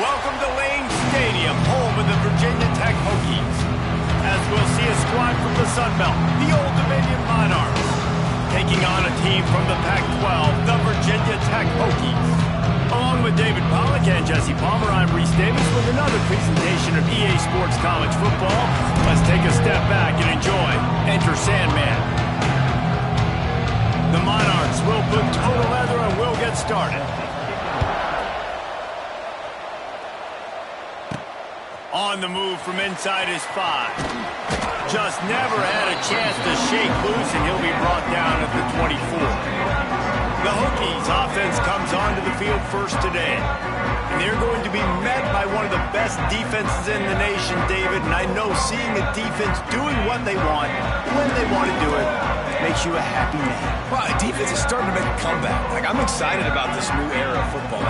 Welcome to Lane Stadium, home of the Virginia Tech Hokies. As we'll see a squad from the Sun Belt, the Old Dominion Monarchs, taking on a team from the Pac-12, the Virginia Tech Hokies. Along with David Pollack and Jesse Palmer, I'm Reese Davis with another presentation of EA Sports College Football. Let's take a step back and enjoy Enter Sandman. The Monarchs will put total leather and we'll get started. On the move from inside his 5. Just never had a chance to shake loose, and he'll be brought down at the 24. The Hokies offense comes onto the field first today. And they're going to be met by one of the best defenses in the nation, David. And I know seeing a defense doing what they want, when they want to do it, makes you a happy man. Well, defense is starting to make a comeback. I'm excited about this new era of football.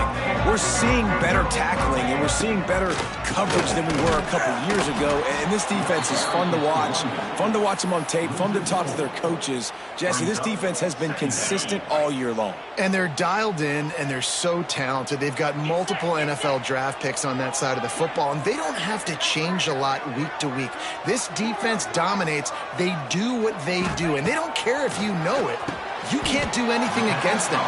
We're seeing better tackling, and we're seeing better coverage than we were a couple years ago. And this defense is fun to watch. Fun to watch them on tape. Fun to talk to their coaches. Jesse, this defense has been consistent all year long. And they're dialed in, and they're so talented. They've got multiple NFL draft picks on that side of the football, and they don't have to change a lot week to week. This defense dominates. They do what they do, and they don't care if you know it. You can't do anything against them.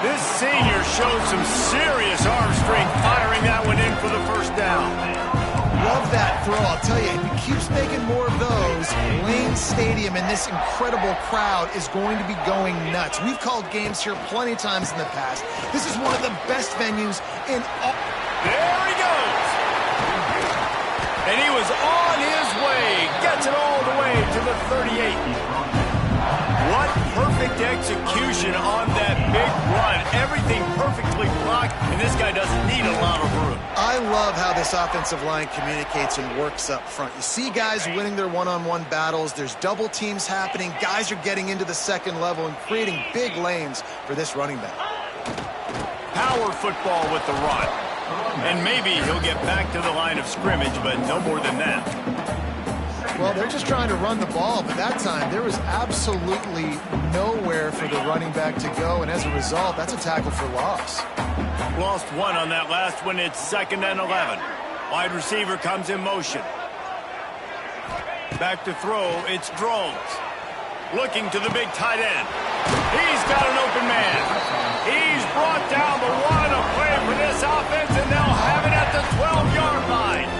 This senior showed some serious arm strength firing that one in for the first down. Love that throw. I'll tell you, if he keeps making more of those, Lane Stadium and this incredible crowd is going to be going nuts. We've called games here plenty of times in the past. This is one of the best venues in all... There he goes! And he was on his way. Gets it all the way to the 38. What perfect execution on that big run. Everything perfectly blocked, and this guy doesn't need a lot of room. I love how this offensive line communicates and works up front. You see guys winning their one-on-one battles. There's double teams happening. Guys are getting into the second level and creating big lanes for this running back. Power football with the run. And maybe he'll get back to the line of scrimmage, but no more than that. Well, they're just trying to run the ball, but that time there was absolutely nowhere for the running back to go, and as a result, that's a tackle for loss. Lost one on that last one. It's 2nd and 11. Wide receiver comes in motion. Back to throw. It's Drones. Looking to the big tight end. He's got an open man. He's brought down, but what a play for this offense, and they'll have it at the 12-yard line.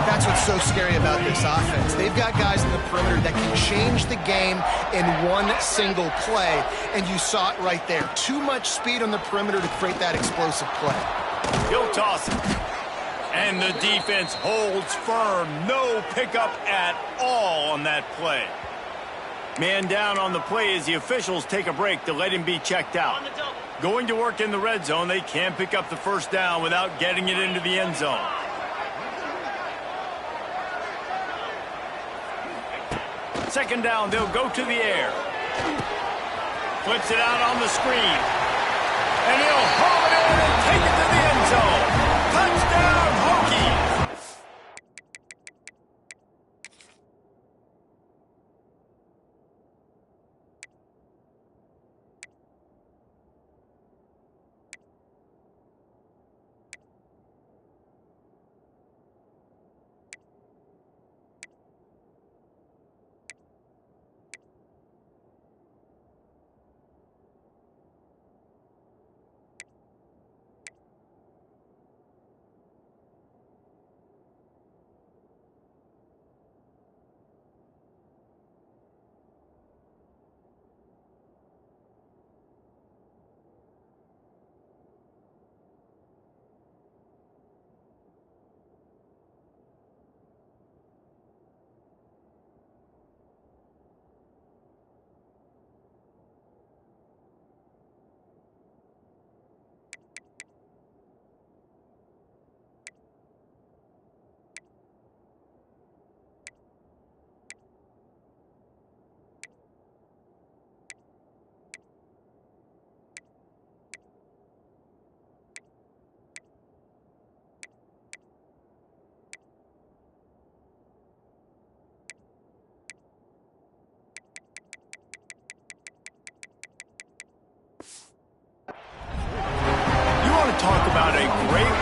That's what's so scary about this offense. They've got guys in the perimeter that can change the game in one single play, and you saw it right there. Too much speed on the perimeter to create that explosive play. He'll toss it. And the defense holds firm. No pickup at all on that play. Man down on the play as the officials take a break to let him be checked out. Going to work in the red zone, they can't pick up the first down without getting it into the end zone. Second down, they'll go to the air. Flips it out on the screen. And he'll haul it in and take it to the end zone. Touchdown, Hokies!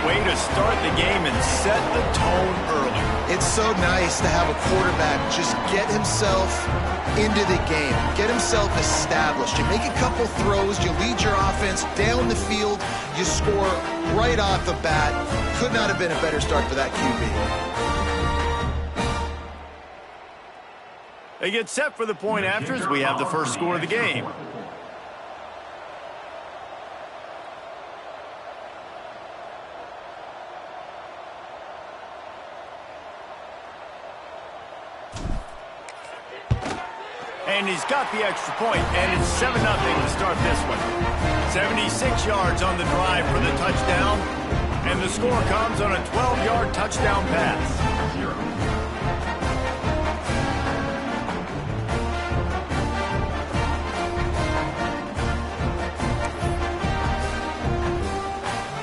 Way to start the game and set the tone early. It's so nice to have a quarterback just get himself into the game, get himself established. You make a couple throws, you lead your offense down the field, you score right off the bat. Could not have been a better start for that QB. They get set for the point after as we have the first score of the game. And he's got the extra point, and it's 7-0 to start this one. 76 yards on the drive for the touchdown, and the score comes on a 12-yard touchdown pass.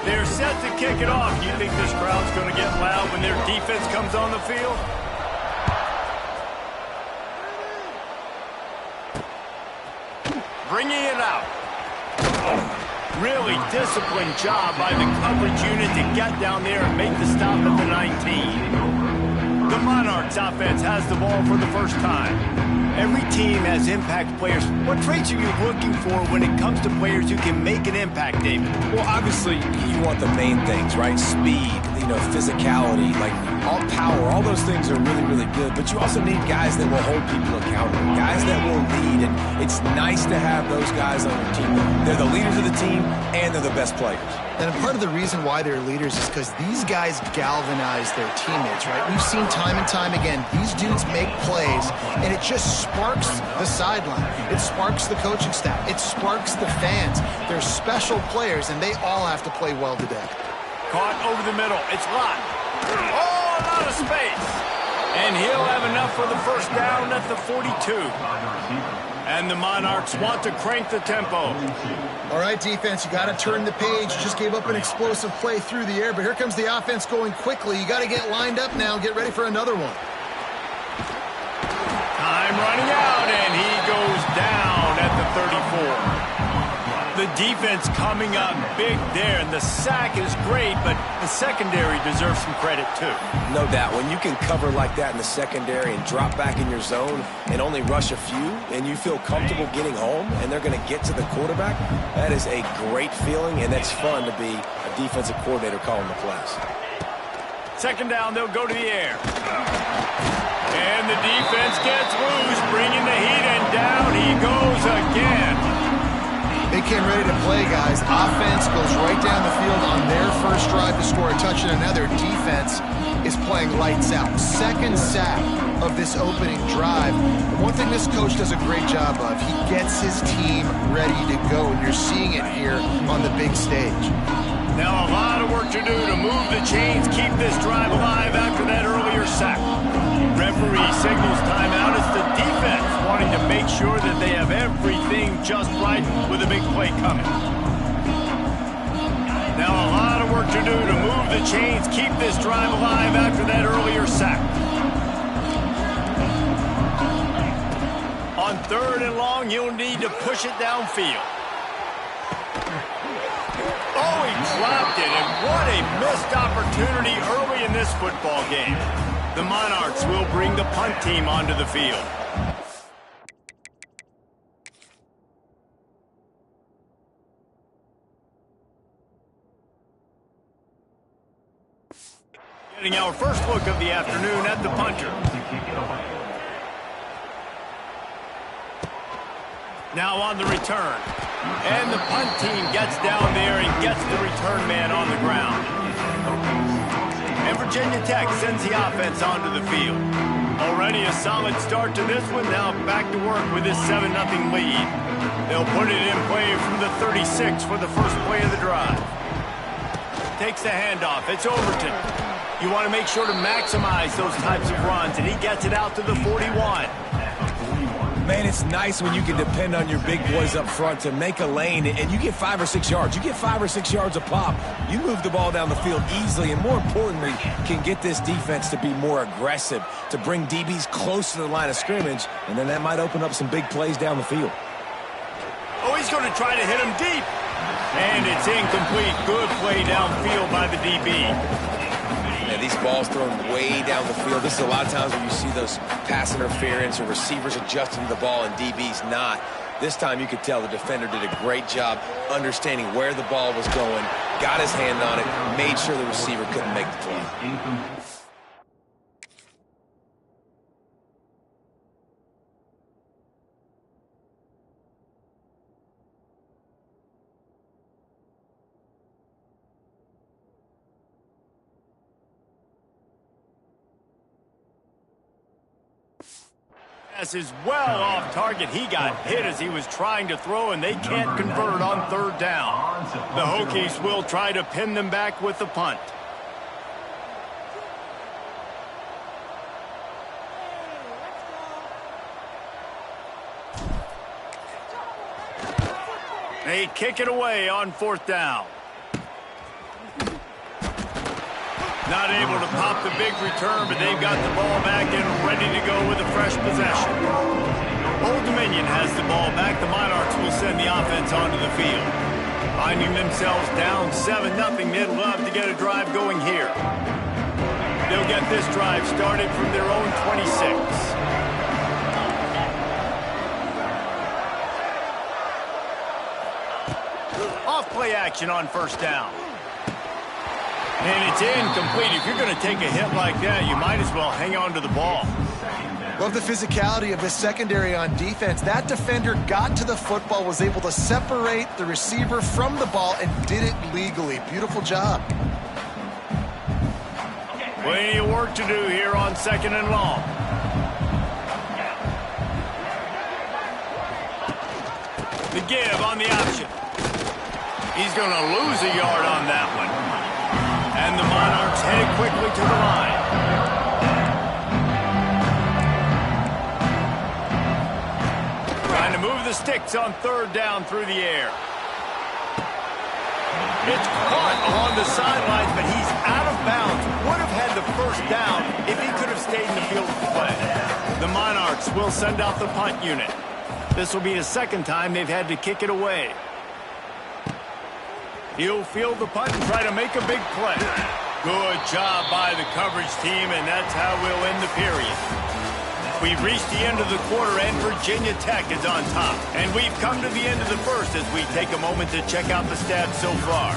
They're set to kick it off. Do you think this crowd's going to get loud when their defense comes on the field? Bringing it out. Really disciplined job by the coverage unit to get down there and make the stop at the 19. The Monarchs offense has the ball for the first time. Every team has impact players. What traits are you looking for when it comes to players who can make an impact, David? Well, obviously, you want the main things, right? Speed, physicality, like all power, all those things are really, really good. But you also need guys that will hold people accountable, guys that will lead. And it's nice to have those guys on your team. They're the leaders of the team, and they're the best players. And part of the reason why they're leaders is because these guys galvanize their teammates, right? We've seen time and time again, these dudes make plays, and it just sparks the sideline. It sparks the coaching staff. It sparks the fans. They're special players, and they all have to play well today. Caught over the middle. It's locked. Oh, a lot of space. And he'll have enough for the first down at the 42. And the Monarchs want to crank the tempo. All right, defense, you got to turn the page. Just gave up an explosive play through the air, but here comes the offense going quickly. You got to get lined up now. Get ready for another one. Time running out, and he goes down at the 34. The defense coming up big there, and the sack is great, but the secondary deserves some credit too. No doubt. When you can cover like that in the secondary and drop back in your zone and only rush a few, and you feel comfortable getting home, and they're going to get to the quarterback, that is a great feeling, and that's fun to be a defensive coordinator calling the plays. Second down, they'll go to the air. And the defense gets loose, bringing the heat, and down he goes again. They came ready to play, guys. Offense goes right down the field on their first drive to score a touchdown. Now their defense is playing lights out. Second sack of this opening drive. One thing this coach does a great job of, he gets his team ready to go, and you're seeing it here on the big stage. Now a lot of work to do to move the chains, keep this drive alive after that earlier sack. Referee signals timeout. It's the defense wanting to make sure that they have everything just right with a big play coming. Now a lot of work to do to move the chains, keep this drive alive after that earlier sack. On 3rd and long, you'll need to push it downfield. Oh, he dropped it, and what a missed opportunity early in this football game. The Monarchs will bring the punt team onto the field. Getting our first look of the afternoon at the punter. Now on the return. And the punt team gets down there and gets the return man on the ground. And Virginia Tech sends the offense onto the field. Already a solid start to this one. Now back to work with this 7-0 lead. They'll put it in play from the 36 for the first play of the drive. Takes the handoff. It's Overton. You want to make sure to maximize those types of runs, and he gets it out to the 41. Man, it's nice when you can depend on your big boys up front to make a lane, and you get 5 or 6 yards. You get 5 or 6 yards a pop. You move the ball down the field easily, and more importantly, can get this defense to be more aggressive, to bring DBs close to the line of scrimmage, and then that might open up some big plays down the field. Oh, he's going to try to hit him deep. And it's incomplete. Good play downfield by the DB. Yeah, these balls thrown way down the field. This is a lot of times when you see those pass interference or receivers adjusting to the ball and DBs not. This time you could tell the defender did a great job understanding where the ball was going, got his hand on it, made sure the receiver couldn't make the play. Pass is well off target. He got hit as he was trying to throw, and they can't convert on third down. The Hokies will try to pin them back with the punt. They kick it away on fourth down. Not able to pop the big return, but they've got the ball back and ready to go with a fresh possession. Old Dominion has the ball back. The Monarchs will send the offense onto the field. Finding themselves down 7-0, they'd love to get a drive going here. They'll get this drive started from their own 26. Off play action on first down. And it's incomplete. If you're going to take a hit like that, you might as well hang on to the ball. Love the physicality of this secondary on defense. That defender got to the football, was able to separate the receiver from the ball, and did it legally. Beautiful job. Plenty of work to do here on second and long. The give on the option. He's going to lose a yard on that one. And the Monarchs headed quickly to the line. Trying to move the sticks on third down through the air. It's caught along the sidelines, but he's out of bounds. Would have had the first down if he could have stayed in the field of play. The Monarchs will send out the punt unit. This will be the second time they've had to kick it away. He'll field the punt and try to make a big play. Good job by the coverage team, and that's how we'll end the period. We've reached the end of the quarter, and Virginia Tech is on top. And we've come to the end of the first as we take a moment to check out the stats so far.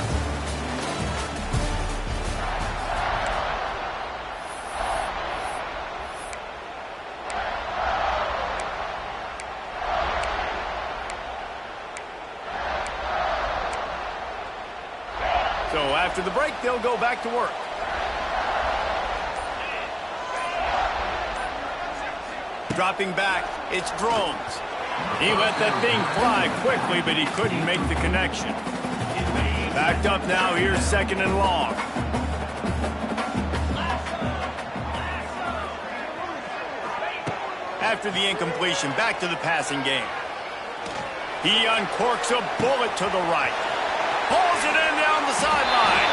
So after the break, they'll go back to work. Dropping back, it's Drones. He let that thing fly quickly, but he couldn't make the connection. Backed up now, here's second and long. After the incompletion, back to the passing game. He uncorks a bullet to the right. Pulls it in down the sideline.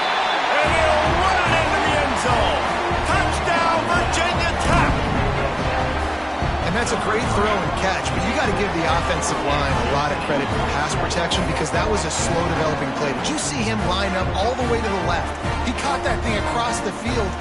And he'll run it into the end zone. Touchdown, Virginia Tech. And that's a great throw and catch, but you got to give the offensive line a lot of credit for pass protection because that was a slow developing play. Did you see him line up all the way to the left? He caught that thing across the field.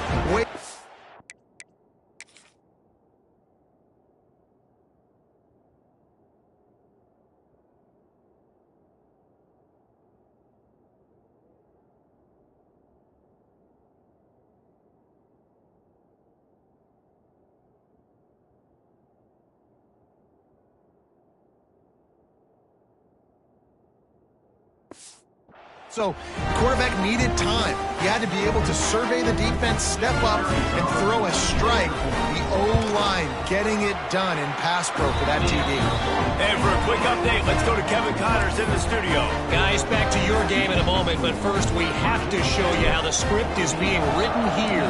So, quarterback needed time. He had to be able to survey the defense, step up, and throw a strike. The O-line getting it done in pass pro for that TD. And for a quick update, let's go to Kevin Connors in the studio. Guys, back to your game in a moment, but first we have to show you how the script is being written here.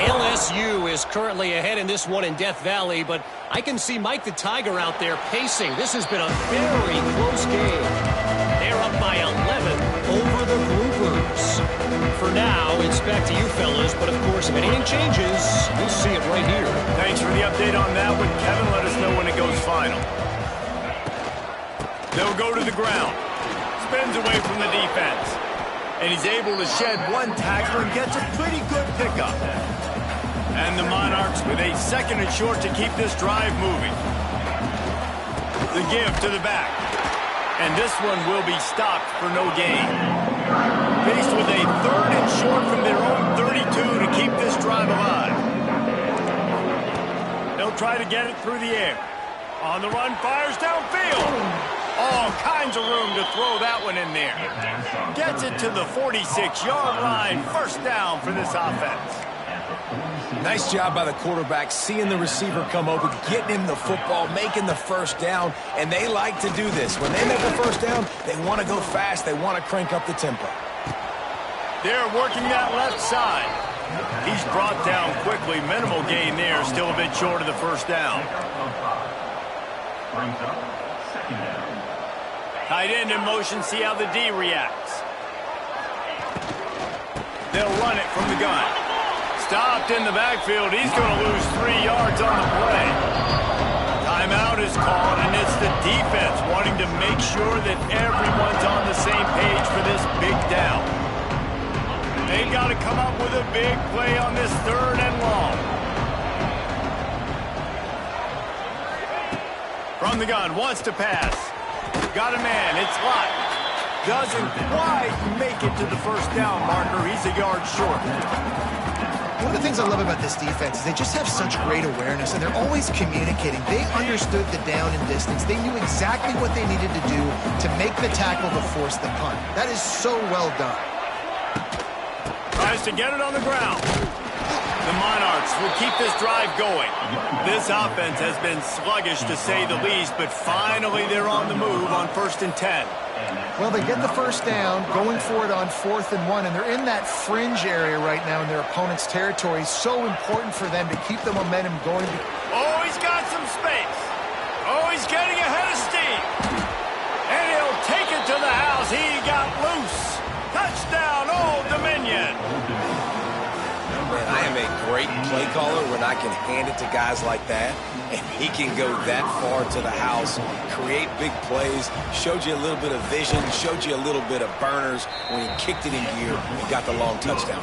LSU is currently ahead in this one in Death Valley, but I can see Mike the Tiger out there pacing. This has been a very close game. They're up by 11 over the Groupers. For now, it's back to you fellas, but of course, if anything changes, you'll see it right here. Thanks for the update on that one, Kevin. Let us know when it goes final. They'll go to the ground. spins away from the defense. And he's able to shed one tackler and gets a pretty good pickup. And the Monarchs with a 2nd and short to keep this drive moving. The give to the back. And this one will be stopped for no gain. Faced with a 3rd and short from their own 32 to keep this drive alive. They'll try to get it through the air. On the run, fires downfield. All kinds of room to throw that one in there. Gets it to the 46-yard line. 1st down for this offense. Nice job by the quarterback, seeing the receiver come open, getting him the football, making the 1st down, and they like to do this. When they make a 1st down, they want to go fast. They want to crank up the tempo. They're working that left side. He's brought down quickly. Minimal gain there, still a bit short of the 1st down. Tight end in motion, see how the D reacts. They'll run it from the gun. Stopped in the backfield. He's going to lose 3 yards on the play. Timeout is called, and it's the defense wanting to make sure that everyone's on the same page for this big down. They've got to come up with a big play on this 3rd and long. From the gun, wants to pass. Got a man, it's locked. Doesn't quite make it to the 1st down marker. He's a yard short. One of the things I love about this defense is they just have such great awareness, and they're always communicating. They understood the down and distance. They knew exactly what they needed to do to make the tackle to force the punt. That is so well done. Tries to get it on the ground. The Monarchs will keep this drive going. This offense has been sluggish to say the least, but finally they're on the move on 1st and 10. Well, they get the 1st down, going for it on 4th and 1, and they're in that fringe area right now in their opponent's territory. So important for them to keep the momentum going. Oh, he's got some space. Oh, he's getting ahead of steam. And he'll take it to the house. He got loose. Touchdown, Old Dominion. Man, I am a great play caller when I can hand it to guys like that, and he can go that far to the house, create big plays, showed you a little bit of vision, showed you a little bit of burners when he kicked it in gear and got the long touchdown.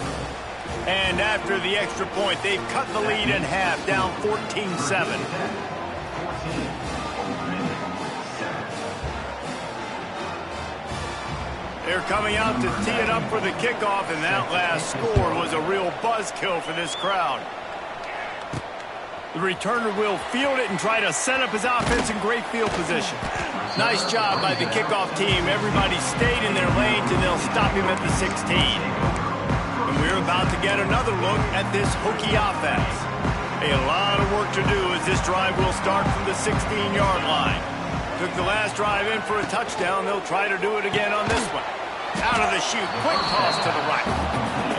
And after the extra point, they've cut the lead in half, down 14-7. They're coming out to tee it up for the kickoff, and that last score was a real buzzkill for this crowd. The returner will field it and try to set up his offense in great field position. Nice job by the kickoff team. Everybody stayed in their lanes, and they'll stop him at the 16. And we're about to get another look at this Hokie offense. A lot of work to do as this drive will start from the 16-yard line. Took the last drive in for a touchdown. They'll try to do it again on this one. Out of the chute, quick toss to the right.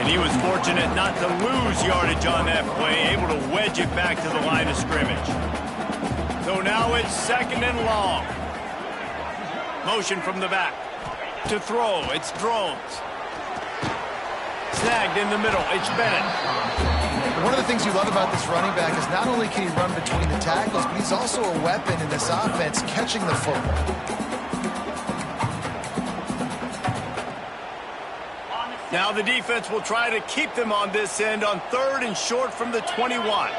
And he was fortunate not to lose yardage on that play, able to wedge it back to the line of scrimmage. So now it's 2nd and long. Motion from the back. To throw, it's Drones. Snagged in the middle, it's Bennett. One of the things you love about this running back is not only can he run between the tackles, but he's also a weapon in this offense catching the football. Now the defense will try to keep them on this end on 3rd and short from the 21.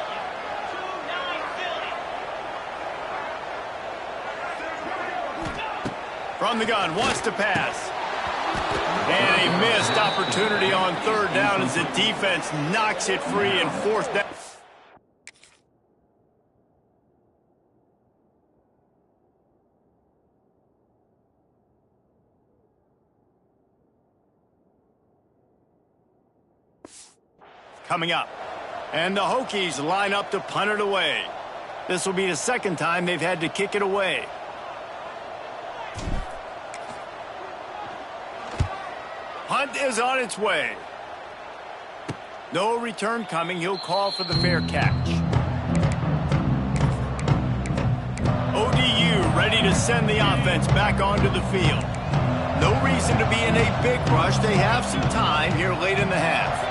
From the gun, wants to pass. And a missed opportunity on 3rd down as the defense knocks it free and 4th down. Coming up. And the Hokies line up to punt it away. This will be the 2nd time they've had to kick it away. Punt is on its way. No return coming. He'll call for the fair catch. ODU ready to send the offense back onto the field. No reason to be in a big rush. They have some time here late in the half.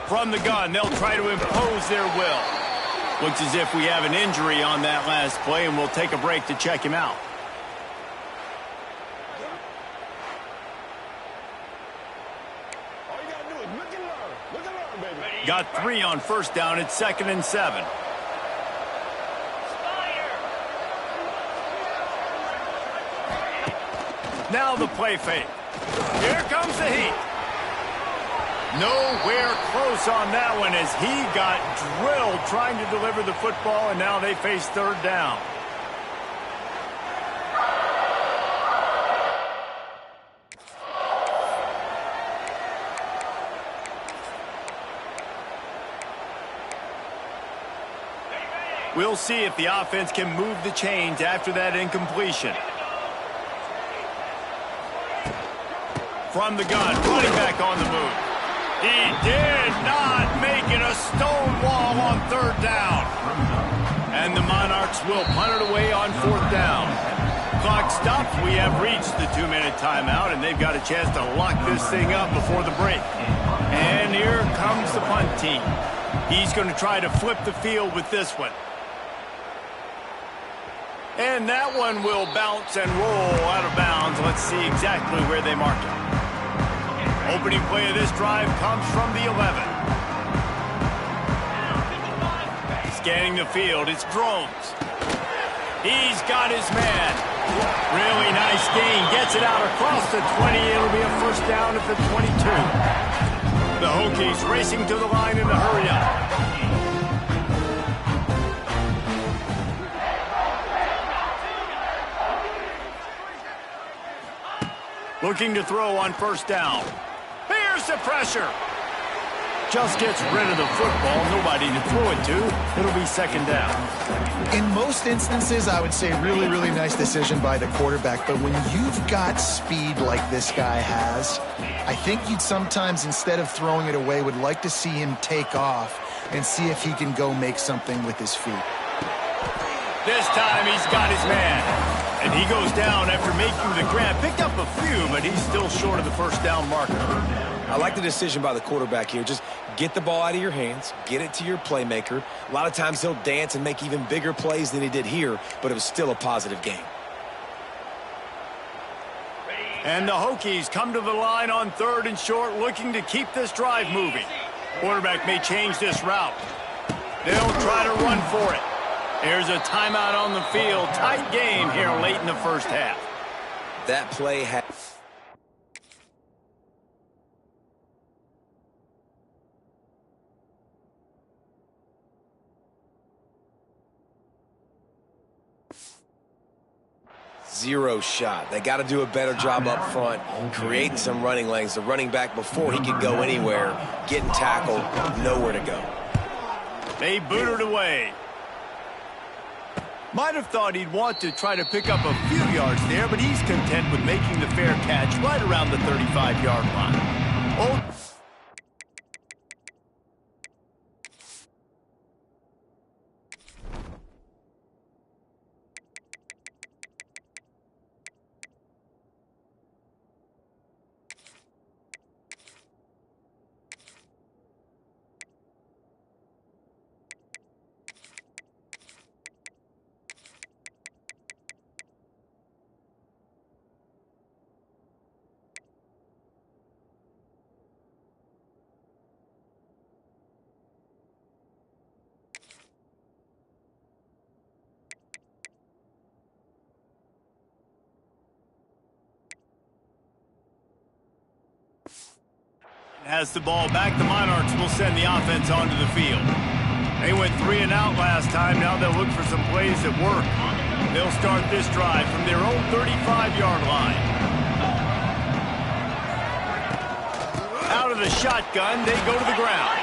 From the gun, they'll try to impose their will. Looks as if we have an injury on that last play, and we'll take a break to check him out. Got 3 on first down. It's 2nd and 7. Now the play fake. Here comes the heat. Nowhere close on that one as he got drilled trying to deliver the football, and now they face 3rd down. We'll see if the offense can move the chains after that incompletion. From the gun, running back on the move. He did not make it a stone wall on 3rd down. And the Monarchs will punt it away on 4th down. Clock stops. We have reached the 2-minute timeout, and they've got a chance to lock this thing up before the break. And here comes the punt team. He's going to try to flip the field with this one. And that one will bounce and roll out of bounds. Let's see exactly where they mark it. Opening play of this drive comes from the 11. Scanning the field, it's Drones. He's got his man. Really nice gain. Gets it out across the 20. It'll be a first down at the 22. The Hokies racing to the line in a hurry up. Looking to throw on first down. Here's the pressure. Just gets rid of the football. Nobody to throw it to. It'll be 2nd down. In most instances, I would say really, really nice decision by the quarterback. But when you've got speed like this guy has, I think you'd sometimes, instead of throwing it away, would like to see him take off and see if he can go make something with his feet. This time he's got his man. And he goes down after making the grab. Picked up a few, but he's still short of the first down marker. I like the decision by the quarterback here. Just get the ball out of your hands, get it to your playmaker. A lot of times he'll dance and make even bigger plays than he did here, but it was still a positive game. And the Hokies come to the line on 3rd and short, looking to keep this drive moving. Quarterback may change this route. They'll try to run for it. Here's a timeout on the field. Tight game here late in the first half. That play had... Zero shot. They got to do a better job up front, creating some running lanes. The running back, before he could go anywhere, getting tackled, nowhere to go. They boot it away. Might have thought he'd want to try to pick up a few yards there, but he's content with making the fair catch right around the 35-yard line. Has the ball back. The Monarchs will send the offense onto the field. They went 3 and out last time. Now they'll look for some plays that work. They'll start this drive from their own 35-yard line. Out of the shotgun, they go to the ground.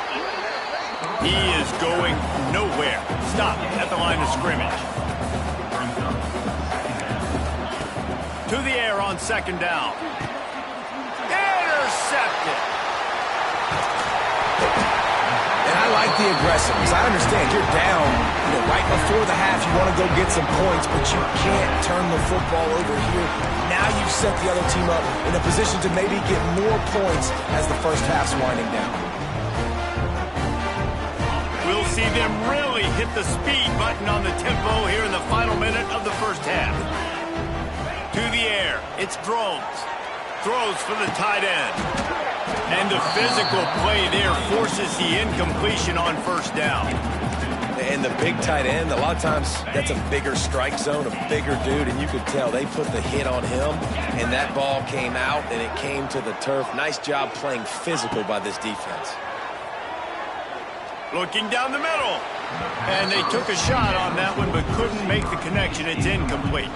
He is going nowhere. Stop at the line of scrimmage. To the air on 2nd down. Intercepted. And I like the aggressiveness. I understand you're down, right before the half. You want to go get some points, but you can't turn the football over here. Now you've set the other team up in a position to maybe get more points as the first half's winding down. We'll see them really hit the speed button on the tempo here in the final minute of the first half. To the air, it's Drones. Throws for the tight end. And the physical play there forces the incompletion on first down. And the big tight end, a lot of times that's a bigger strike zone, a bigger dude, and you could tell they put the hit on him, and that ball came out, and it came to the turf. Nice job playing physical by this defense. Looking down the middle. And they took a shot on that one, but couldn't make the connection. It's incomplete.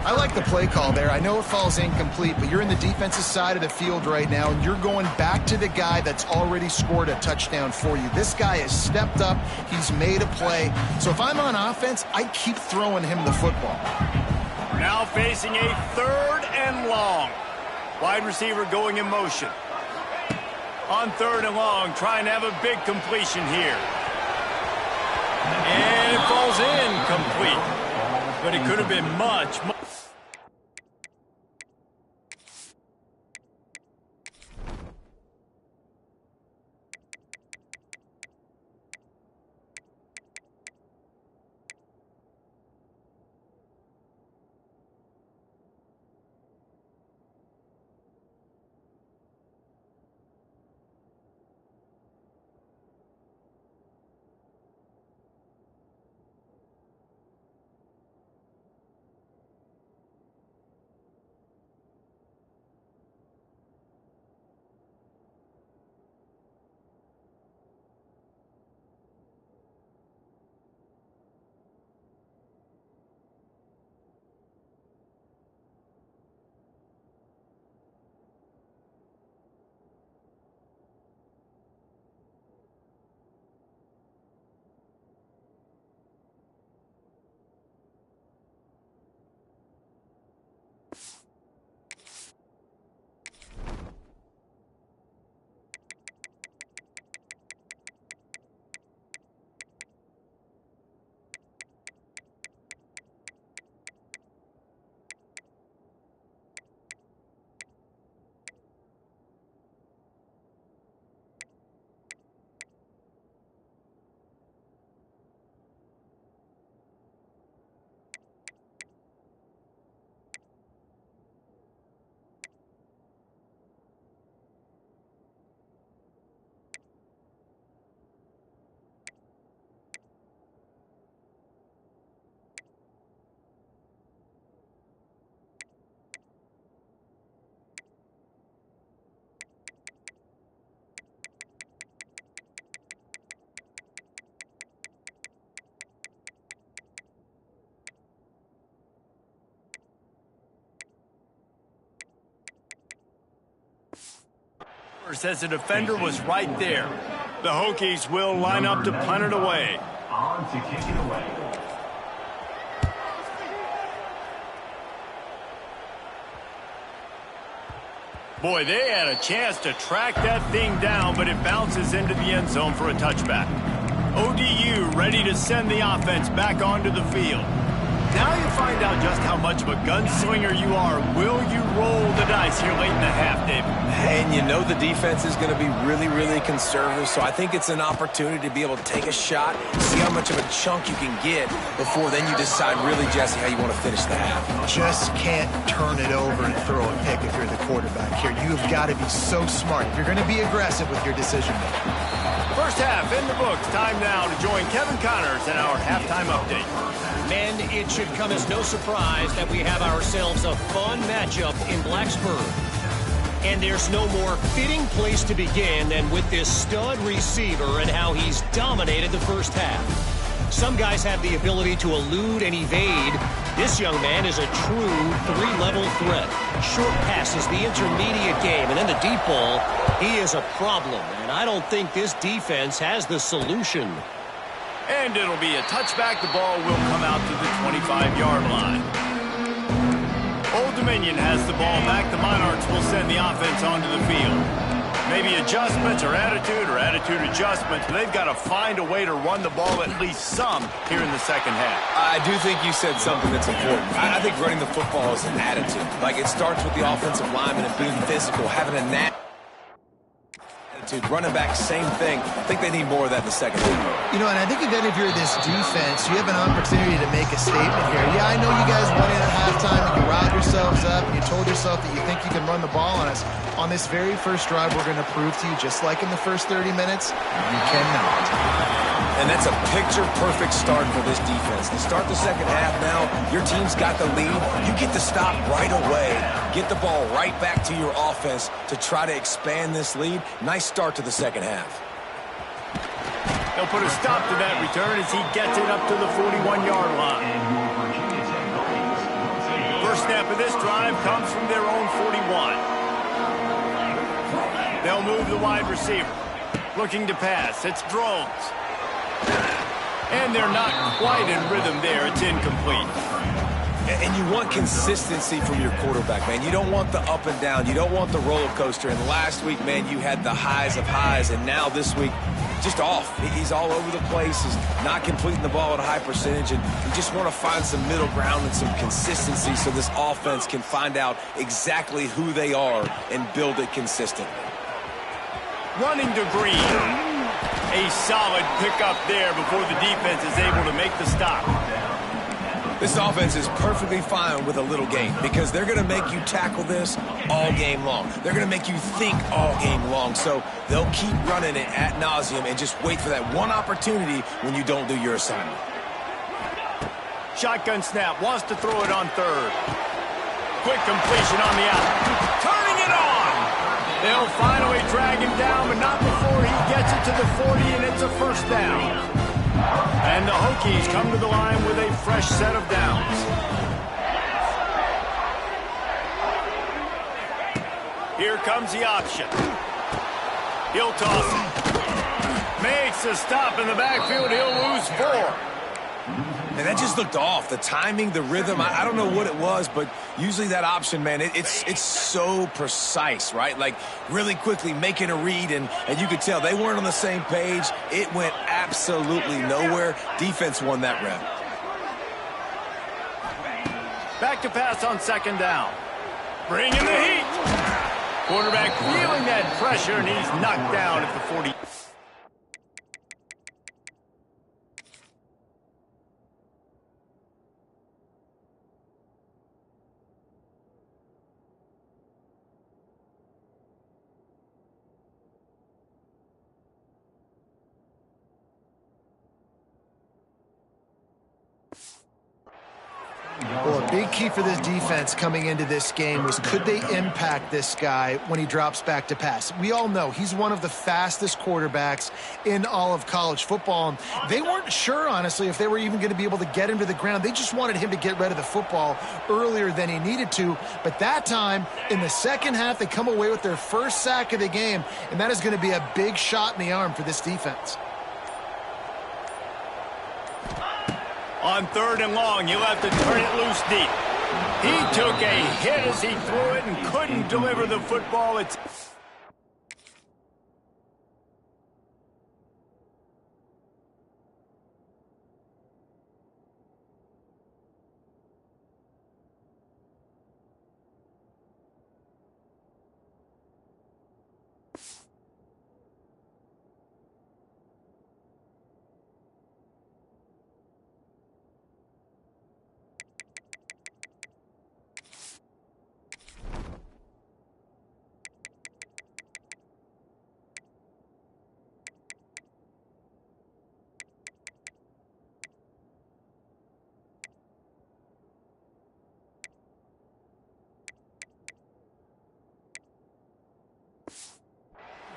I like the play call there. I know it falls incomplete, but you're in the defensive side of the field right now, and you're going back to the guy that's already scored a touchdown for you. This guy has stepped up. He's made a play. So if I'm on offense, I keep throwing him the football. Now facing a 3rd and long. Wide receiver going in motion. On 3rd and long, trying to have a big completion here. And it falls incomplete. But it could have been much. Says the defender was right there. The Hokies will line up to punt it away. On to kick it away. Boy, they had a chance to track that thing down, but it bounces into the end zone for a touchback. ODU ready to send the offense back onto the field. Now you find out just how much of a gunslinger you are. Will you roll the dice here late in the half, David? And you know the defense is going to be really, really conservative, so I think it's an opportunity to be able to take a shot, see how much of a chunk you can get before then you decide really, Jesse, how you want to finish the half. Just can't turn it over and throw a pick if you're the quarterback here. You've got to be so smart. You're going to be aggressive with your decision making. First half in the books. Time now to join Kevin Connors in our halftime update. Men, it should come as no surprise that we have ourselves a fun matchup in Blacksburg. And there's no more fitting place to begin than with this stud receiver and how he's dominated the first half. Some guys have the ability to elude and evade. This young man is a true three-level threat. Short passes, the intermediate game, and then the deep ball. He is a problem, and I don't think this defense has the solution. And it'll be a touchback. The ball will come out to the 25-yard line. Old Dominion has the ball back. The Monarchs will send the offense onto the field. Maybe adjustments or attitude adjustments. They've got to find a way to run the ball at least some here in the second half. I do think you said something that's important. I think running the football is an attitude. Like, it starts with the offensive lineman and being physical, having a attitude. Running back, same thing. I think they need more of that in the second half. You know, and I think again, if you're this defense, you have an opportunity to make a statement here. Yeah, I know you guys went in at halftime and you riled yourselves up and you told yourself that you think you can run the ball on us. On this very first drive, we're going to prove to you, just like in the first 30 minutes, you cannot. And that's a picture-perfect start for this defense. To start the second half now, your team's got the lead. You get to stop right away, get the ball right back to your offense to try to expand this lead. Nice start to the second half. They'll put a stop to that return as he gets it up to the 41-yard line. First snap of this drive comes from their own 41. They'll move the wide receiver. Looking to pass. It's Drones. And they're not quite in rhythm there. It's incomplete. And you want consistency from your quarterback, man. You don't want the up and down. You don't want the roller coaster. And last week, man, you had the highs of highs. And now this week, just off. He's all over the place. He's not completing the ball at a high percentage. And you just want to find some middle ground and some consistency so this offense can find out exactly who they are and build it consistently. Running to Green. A solid pickup there before the defense is able to make the stop. This offense is perfectly fine with a little game because they're going to make you tackle this all game long. They're going to make you think all game long. So they'll keep running it ad nauseum and just wait for that one opportunity when you don't do your assignment. Shotgun snap, wants to throw it on third. Quick completion on the out. Turning it on! They'll finally drag him down, but not before he gets it to the 40, and it's a first down. And the Hokies come to the line with a fresh set of downs. Here comes the option. He'll toss it. Makes a stop in the backfield. He'll lose 4. And that just looked off. The timing, the rhythm, I don't know what it was, but usually that option, man, it's so precise, right? Like really quickly making a read, and you could tell they weren't on the same page. It went absolutely nowhere. Defense won that rep. Back to pass on second down. Bring in the heat. Quarterback feeling that pressure, and he's knocked down at the 40. Well, a big key for this defense coming into this game was could they impact this guy when he drops back to pass? We all know he's one of the fastest quarterbacks in all of college football. They weren't sure, honestly, if they were even going to be able to get him to the ground. They just wanted him to get rid of the football earlier than he needed to. But that time, in the second half, they come away with their first sack of the game, and that is going to be a big shot in the arm for this defense. On third and long, he'll have to turn it loose deep. He took a hit as he threw it and couldn't deliver the football. It's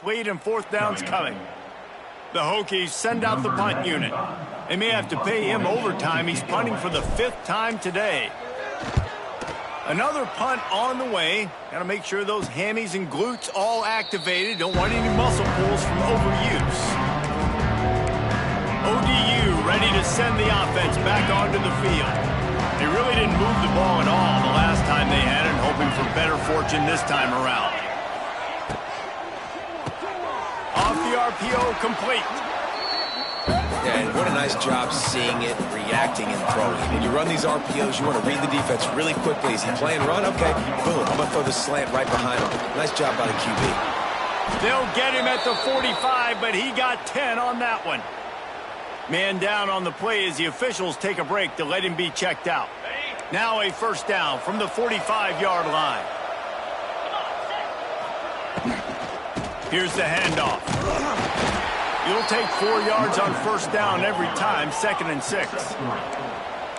lead and fourth down's coming. The Hokies send out the punt unit. They may have to pay him overtime. He's punting for the 5th time today. Another punt on the way. Got to make sure those hammies and glutes all activated. Don't want any muscle pulls from overuse. ODU ready to send the offense back onto the field. They really didn't move the ball at all the last time they had it, hoping for better fortune this time around. Off the RPO, complete. Yeah, and what a nice job seeing it, reacting, and throwing. When you run these RPOs, you want to read the defense really quickly. Is he playing run? Okay, boom, I'm going to throw the slant right behind him. Nice job by the QB. They'll get him at the 45, but he got 10 on that one. Man down on the play as the officials take a break to let him be checked out. Now a first down from the 45-yard line. Here's the handoff. You'll take 4 yards on first down every time, 2nd and 6.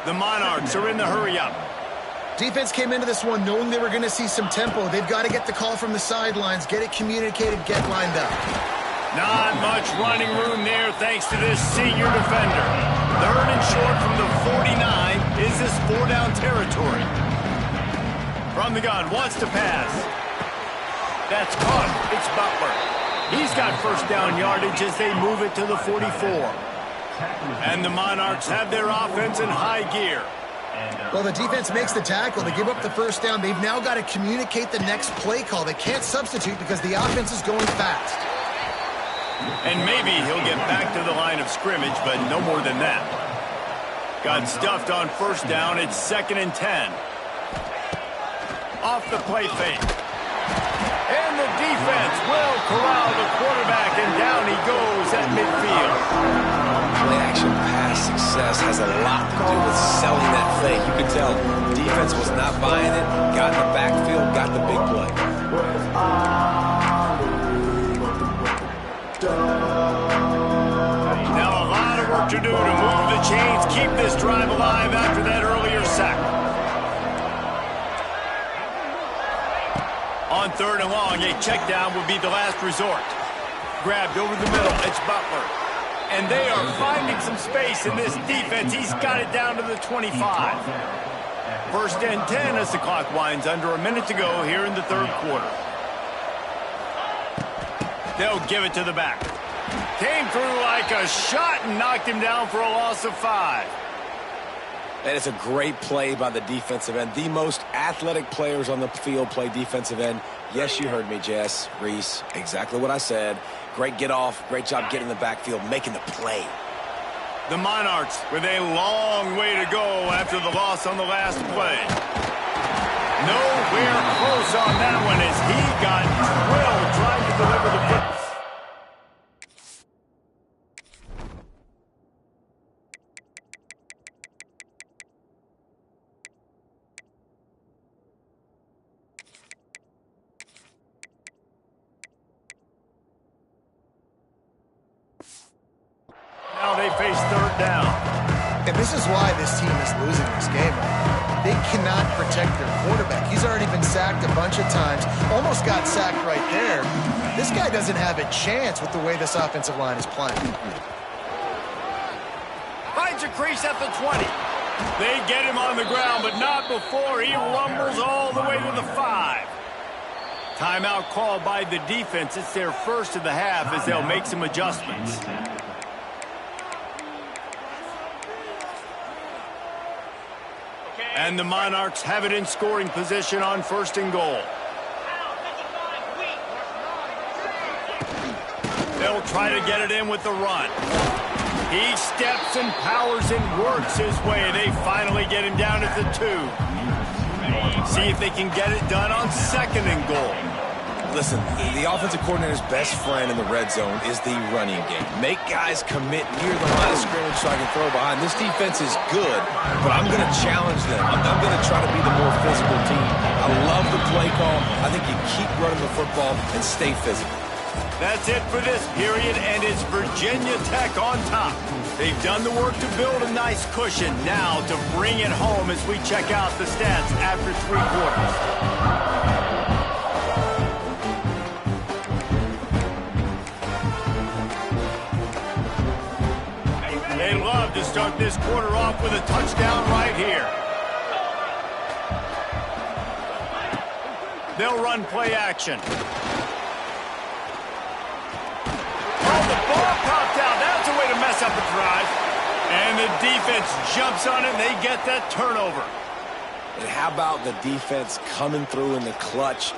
The Monarchs are in the hurry-up. Defense came into this one knowing they were going to see some tempo. They've got to get the call from the sidelines, get it communicated, get lined up. Not much running room there thanks to this senior defender. 3rd and short from the 49. Is this 4-down territory? From the gun, wants to pass. That's caught. It's Butler. He's got first down yardage as they move it to the 44. And the Monarchs have their offense in high gear. Well, the defense makes the tackle. They give up the first down. They've now got to communicate the next play call. They can't substitute because the offense is going fast. And maybe he'll get back to the line of scrimmage, but no more than that. Got stuffed on first down. It's 2nd and 10. Off the play fake. And the defense will corral the quarterback, and down he goes at midfield. Play-action pass success has a lot to do with selling that fake. You can tell defense was not buying it, got in the backfield, got the big play. Now a lot of work to do to move the chains, keep this drive alive after that earlier sack. On 3rd and long, a check down would be the last resort. Grabbed over the middle, it's Butler. And they are finding some space in this defense. He's got it down to the 25. 1st and 10 as the clock winds under a minute to go here in the 3rd quarter. They'll give it to the back. Came through like a shot and knocked him down for a loss of 5. That is a great play by the defensive end. The most athletic players on the field play defensive end. Yes, you heard me, Jess, Reese. Exactly what I said. Great get off. Great job getting in the backfield, making the play. The Monarchs with a long way to go after the loss on the last play. Nowhere close on that one as he got drilled trying to deliver the football. Now they face 3rd down. And this is why this team is losing this game. They cannot protect their quarterback. He's already been sacked a bunch of times. Almost got sacked right there. This guy doesn't have a chance with the way this offensive line is playing. Finds a crease at the 20. They get him on the ground, but not before he rumbles all the way to the 5. Timeout called by the defense. It's their first of the half as they'll make some adjustments. And the Monarchs have it in scoring position on 1st and goal. They'll try to get it in with the run. He steps and powers and works his way. They finally get him down at the 2. See if they can get it done on 2nd and goal. Listen, the offensive coordinator's best friend in the red zone is the running game. Make guys commit near the line of scrimmage so I can throw behind. This defense is good, but I'm going to challenge them. I'm going to try to be the more physical team. I love the play call. I think you keep running the football and stay physical. That's it for this period, and it's Virginia Tech on top. They've done the work to build a nice cushion. Now to bring it home as we check out the stats after 3 quarters. They love to start this quarter off with a touchdown right here. They'll run play action. Oh, the ball popped out. That's a way to mess up a drive. And the defense jumps on it, and they get that turnover. And how about the defense coming through in the clutch?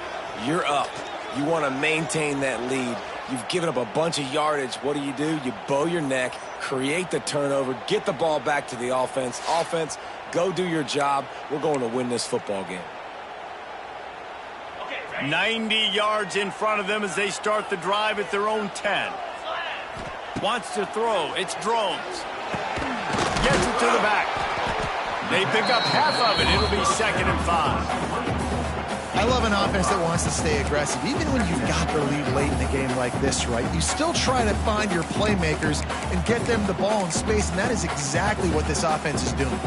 You're up. You want to maintain that lead. You've given up a bunch of yardage. What do? You bow your neck, create the turnover, get the ball back to the offense. Offense, go do your job. We're going to win this football game. 90 yards in front of them as they start the drive at their own 10. Wants to throw. It's Drones. Gets it to the back. They pick up half of it. It'll be 2nd and 5. I love an offense that wants to stay aggressive. Even when you've got the lead late in a game like this, right, you still try to find your playmakers and get them the ball in space, and that is exactly what this offense is doing.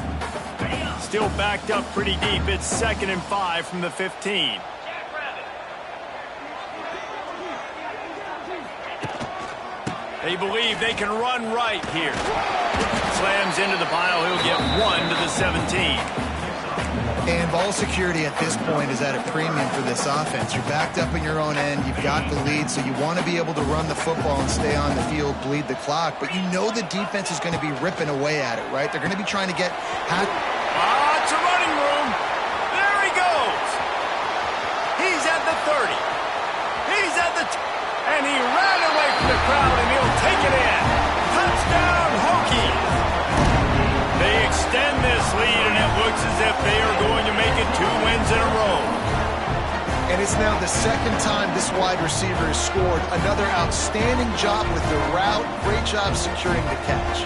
Still backed up pretty deep. It's 2nd and 5 from the 15. They believe they can run right here. Slams into the pile. He'll get 1 to the 17. And ball security at this point is at a premium for this offense. You're backed up in your own end. You've got the lead, so you want to be able to run the football and stay on the field, bleed the clock. But you know the defense is going to be ripping away at it, right? They're going to be trying to get... It's a running room. There he goes. He's at the 30. He's at the... And he ran away from the crowd, and he'll take it in. Touchdown, Hokies. They extend this lead, and it looks as if they are going to make it 2 wins in a row. And it's now the 2nd time this wide receiver has scored. Another outstanding job with the route. Great job securing the catch.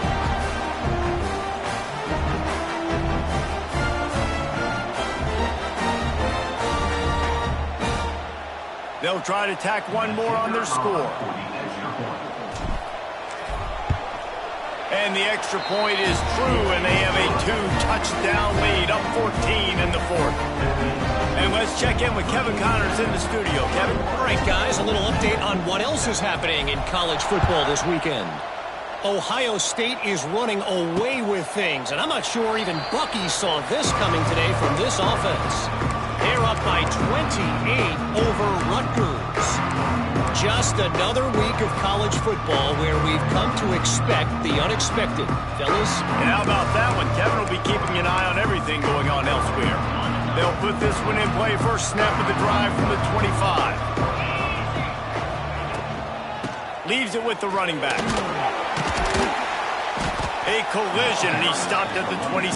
They'll try to tack one more on their score. And the extra point is true, and they have a 2-touchdown lead, up 14 in the 4th. And let's check in with Kevin Connors in the studio. Kevin? All right, guys, a little update on what else is happening in college football this weekend. Ohio State is running away with things, and I'm not sure even Bucky saw this coming today from this offense. They're up by 28 over Rutgers. Just another week of college football where we've come to expect the unexpected. Fellas? And how about that one? Kevin will be keeping an eye on everything going on elsewhere. They'll put this one in play. First snap of the drive from the 25. Leaves it with the running back. A collision, and he stopped at the 20.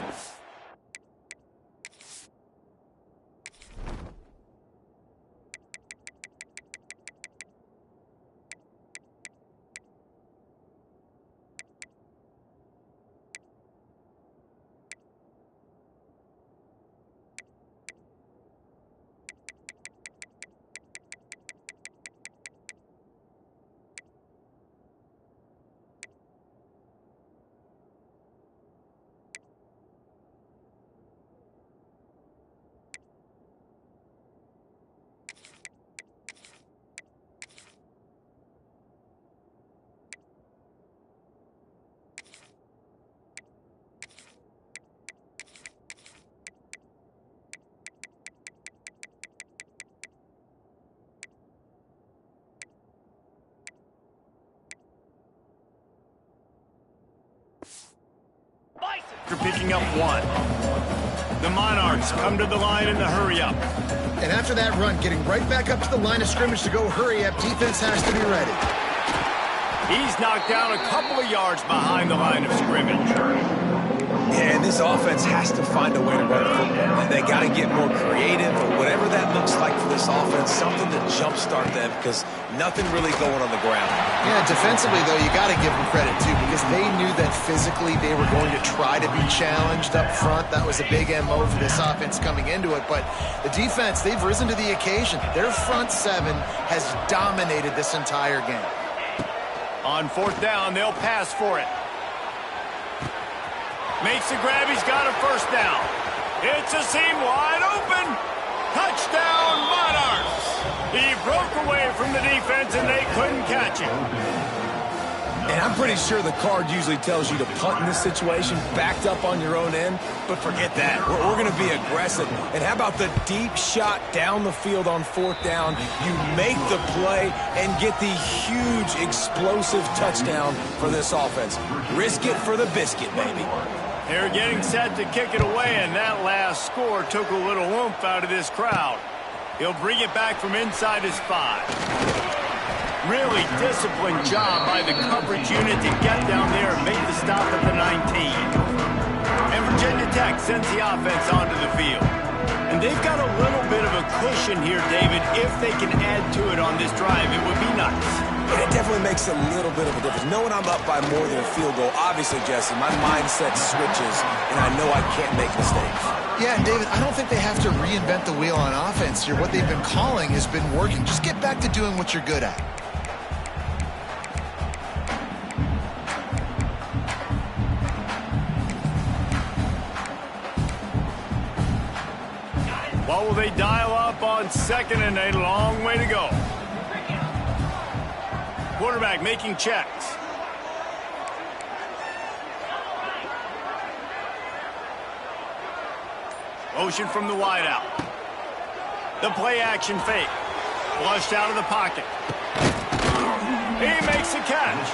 After picking up 1. The Monarchs come to the line in the hurry-up. And after that run, getting right back up to the line of scrimmage to go hurry up, defense has to be ready. He's knocked down a couple of yards behind the line of scrimmage. And this offense has to find a way to run the football. And they got to get more creative, or whatever that looks like for this offense, something to jumpstart them, because nothing really going on the ground. Yeah, defensively, though, you got to give them credit, too, because they knew that physically they were going to try to be challenged up front. That was a big MO for this offense coming into it. But the defense, they've risen to the occasion. Their front 7 has dominated this entire game. On 4th down, they'll pass for it. Makes the grab. He's got a first down. It's a seam wide open. Touchdown, Monarchs. He broke away from the defense, and they couldn't catch him. And I'm pretty sure the card usually tells you to punt in this situation, backed up on your own end. But forget that. We're going to be aggressive. And how about the deep shot down the field on 4th down? You make the play and get the huge, explosive touchdown for this offense. Risk it for the biscuit, baby. They're getting set to kick it away, and that last score took a little oomph out of this crowd. He'll bring it back from inside his 5. Really disciplined job by the coverage unit to get down there and make the stop at the 19. And Virginia Tech sends the offense onto the field. And they've got a little bit of a cushion here, David. If they can add to it on this drive, it would be nice. And it definitely makes a little bit of a difference. Knowing I'm up by more than a field goal, obviously, Jesse, my mindset switches, and I know I can't make mistakes. Yeah, and David, I don't think they have to reinvent the wheel on offense here. What they've been calling has been working. Just get back to doing what you're good at. What will they dial up on 2nd and a long way to go? Quarterback making checks. Motion from the wideout. The play action fake. Flushed out of the pocket. He makes the catch.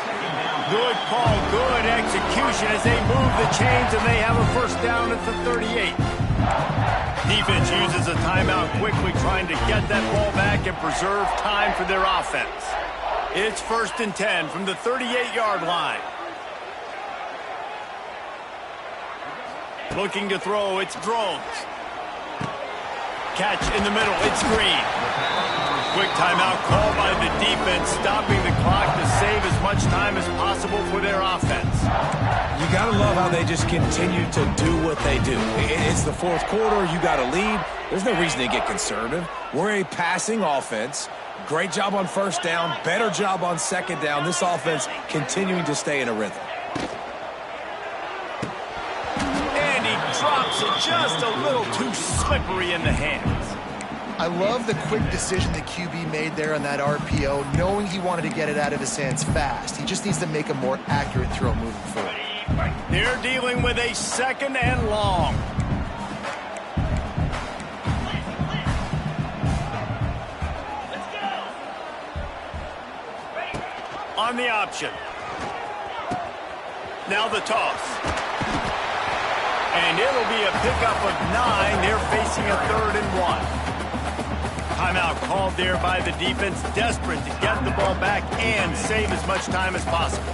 Good call, good execution as they move the chains and they have a first down at the 38. Defense uses a timeout quickly, trying to get that ball back and preserve time for their offense. It's 1st and 10 from the 38-yard line. Looking to throw, it's Drones. Catch in the middle, it's Green. Quick timeout called by the defense, stopping the clock to save as much time as possible for their offense. You got to love how they just continue to do what they do. It's the 4th quarter. You got a lead. There's no reason to get conservative. We're a passing offense. Great job on 1st down. Better job on 2nd down. This offense continuing to stay in a rhythm. And he drops it just a little too slippery in the hands. I love the quick decision the QB made there on that RPO, knowing he wanted to get it out of his hands fast. He just needs to make a more accurate throw moving forward. They're dealing with a 2nd and long. On the option. Now the toss. And it'll be a pickup of 9. They're facing a 3rd and 1. Timeout called there by the defense, desperate to get the ball back and save as much time as possible.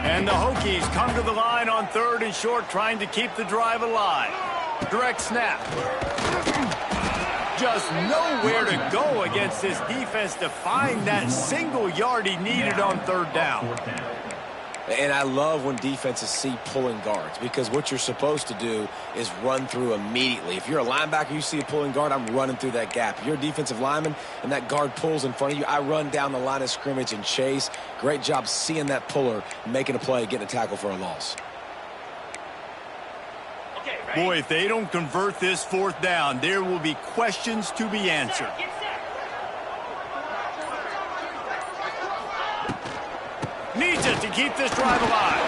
And the Hokies come to the line on 3rd and short, trying to keep the drive alive. Direct snap. Just nowhere to go against this defense to find that single yard he needed on 3rd down. And I love when defenses see pulling guards, because what you're supposed to do is run through immediately. If you're a linebacker, you see a pulling guard, I'm running through that gap. If you're a defensive lineman and that guard pulls in front of you, I run down the line of scrimmage and chase. Great job seeing that puller, making a play, getting a tackle for a loss. Boy, if they don't convert this 4th down, there will be questions to be answered. Needs it to keep this drive alive.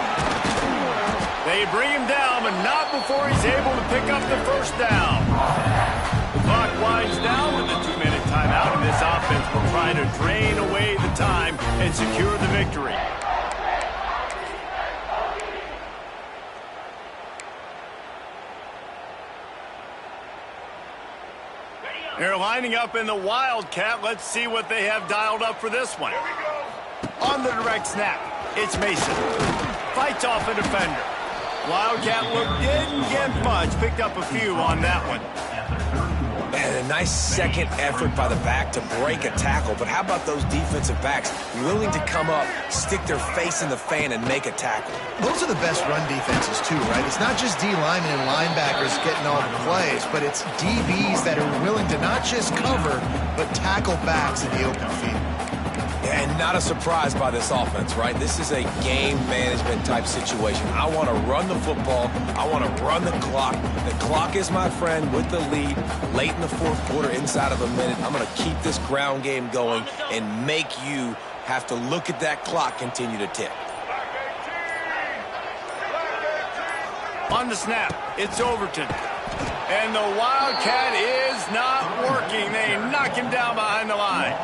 They bring him down, but not before he's able to pick up the 1st down. The clock winds down with a 2-minute timeout, and this offense will try to drain away the time and secure the victory. They're lining up in the Wildcat. Let's see what they have dialed up for this one. On the direct snap, it's Mason. Fights off a defender. Wildcat look didn't get much. Picked up a few on that one. And a nice second effort by the back to break a tackle. But how about those defensive backs willing to come up, stick their face in the fan, and make a tackle? Those are the best run defenses too, right? It's not just D linemen and linebackers getting all the plays, but it's DBs that are willing to not just cover, but tackle backs in the open field. And not a surprise by this offense, right? This is a game management type situation. I want to run the football. I want to run the clock. The clock is my friend with the lead. Late in the 4th quarter, inside of a minute, I'm going to keep this ground game going and make you have to look at that clock continue to tick. On the snap, it's Overton. And the Wildcat is not working. They knock him down behind the line.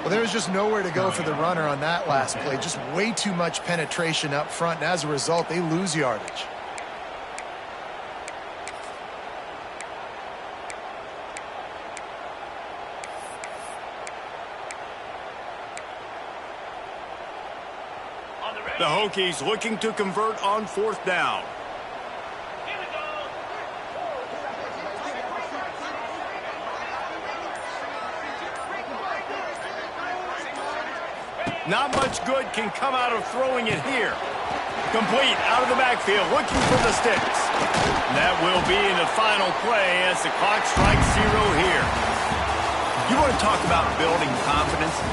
Well, there was just nowhere to go for the runner on that last play. Just way too much penetration up front, and as a result, they lose yardage. The Hokies looking to convert on 4th down. Not much good can come out of throwing it here. Complete out of the backfield, looking for the sticks. That will be in the final play as the clock strikes 0 here. You want to talk about building confidence?